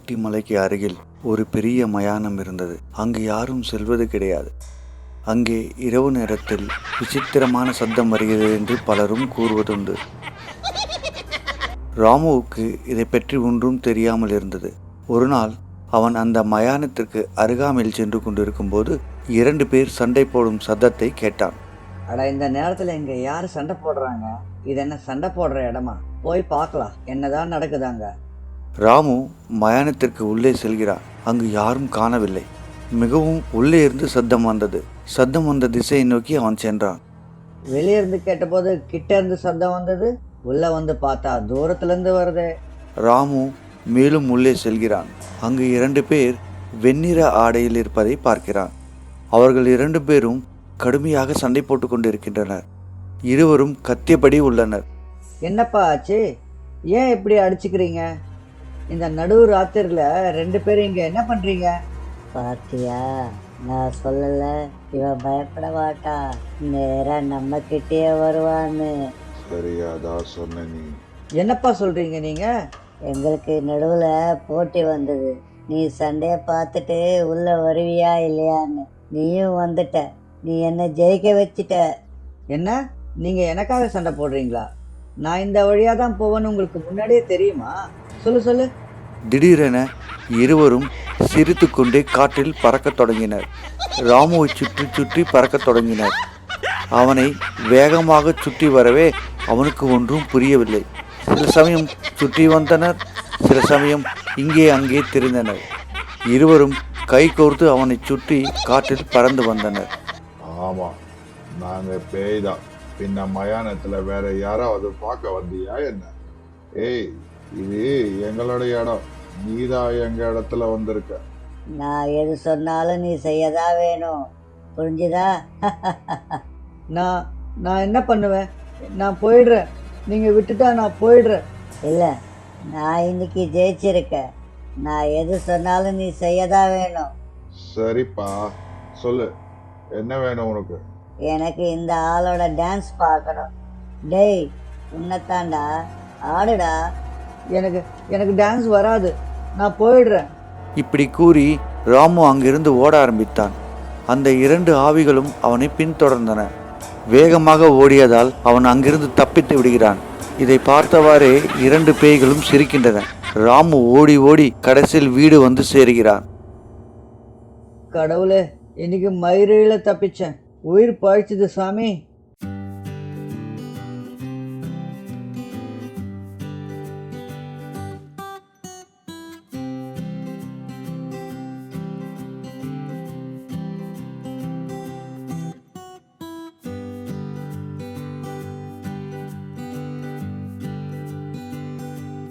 ஊட்டி மலைக்கு அருகில் ஒரு பெரிய மயானம் இருந்தது. அங்கு யாரும் செல்வது கிடையாது. அங்கே இரவு நேரத்தில் விசித்திரமான சத்தம் வருகிறது என்று பலரும் கூறுவதுண்டு. ராமுவுக்கு இதை பற்றி ஒன்றும் தெரியாமல் இருந்தது. ஒரு நாள் அவன் அந்த மயானத்திற்கு அருகாமையில் சென்று கொண்டிருக்கும் போது 2 பேர் சண்டை போடும் சத்தத்தை கேட்டான். அட, இந்த நேரத்தில் இங்கே யார் சண்டை போடுறாங்க? இது என்ன சண்டை போடுற இடமா? போய் பார்க்கலாம் என்னதான் நடக்குதாங்க. ராமு மயானத்திற்கு உள்ளே செல்கிறான். அங்கு யாரும் காணவில்லை. மிகவும் உள்ளே இருந்து சத்தம் வந்தது. சத்தம் வந்த திசையை நோக்கி அவன் சென்றான். வெளியே இருந்து கேட்டபோது கிட்ட இருந்து சத்தம் வந்தது. உள்ள வந்து பார்த்தா தூரத்திலிருந்து வருது. ராமு மேலும் உள்ளே செல்கிறான். அங்கு 2 பேர் வெண்ணிற ஆடையில் இருப்பதை பார்க்கிறான். அவர்கள் 2 பேரும் கடுமையாக சண்டை போட்டு கொண்டிருக்கின்றனர். இருவரும் கத்தியபடி உள்ளனர். என்னப்பா ஆச்சு? ஏன் இப்படி அடிச்சுக்கிறீங்க? இந்த நடுவு ராத்திரில 2 பேரும் இங்க என்ன பண்றீங்க? பாத்தியா, நான் சொல்லல இவன் பயப்பட மாட்டா, நேரா நம்ம கிட்டே வருவான்னு. சரியாதான் சொன்ன நீ. என்னப்பா சொல்றீங்க நீங்க? எங்களுக்கு நடுவுல போட்டி வந்தது. நீ சண்டைய பார்த்துட்டு உள்ள வருவியா இல்லையான்னு. நீயும் வந்துட்ட. நீ என்ன ஜெயிக்க வச்சிட்ட. என்ன, நீங்க எனக்காக சண்டை போடுறீங்களா? நான் இந்த வழியா தான் போவேன்னு உங்களுக்கு முன்னாடியே தெரியுமா? சொல்லு. திடீரென இருவரும் சிரித்து கொண்டே காற்றில் பறக்கத் தொடங்கினர். ராமுவை சுற்றி சுற்றி பறக்கத் தொடங்கினர். அவனை வேகமாக சுற்றி வரவே அவனுக்கு ஒன்றும் புரியவில்லை. சில சமயம் சுற்றி வந்தனர், சில சமயம் இங்கே அங்கே திரிந்தனர். இருவரும் கை கோர்த்து அவனை சுற்றி காற்றில் பறந்து வந்தனர். ஆமா, நாங்க பேய்தான். பின்ன மயானத்துல வேற யாராவது பார்க்க வந்தியா என்ன? ஏய், இது எங்களுடைய இடம். நீதான் எங்க இடத்துல வந்திருக்க. நான் எது சொன்னாலும் நீ செய்யதான் வேணும், புரிஞ்சுதா? நான் என்ன பண்ணுவேன்? நான் போயிடுறேன். நீங்க விட்டுட்டா நான் போயிடுறேன். இல்லை, நான் இன்னைக்கு ஜெயிச்சிருக்கேன். நான் எது சொன்னாலும் நீ செய்யதான் வேணும். சரிப்பா, சொல்லு, என்ன வேணும் உனக்கு? எனக்கு இந்த ஆளோட டான்ஸ் பார்க்கணும். டேய், உன்னைத்தாண்டா, ஆடுடா. எனக்கு டான்ஸ் வராது. நான் போயிடுறேன். இப்படி கூறி ராமு அங்கிருந்து ஓட ஆரம்பித்தான். அந்த 2 ஆவிகளும் அவனை பின்தொடர்ந்தன. வேகமாக ஓடியதால் அவன் அங்கிருந்து தப்பித்து விடுகிறான். இதை பார்த்தவாறே 2 பேய்களும் சிரிக்கின்றன. ராமு ஓடி ஓடி கடைசியில் வீடு வந்து சேருகிறான். கடவுளே, இன்னைக்கு மயிரில தப்பிச்சேன். உயிர் பழிச்சுது சாமி.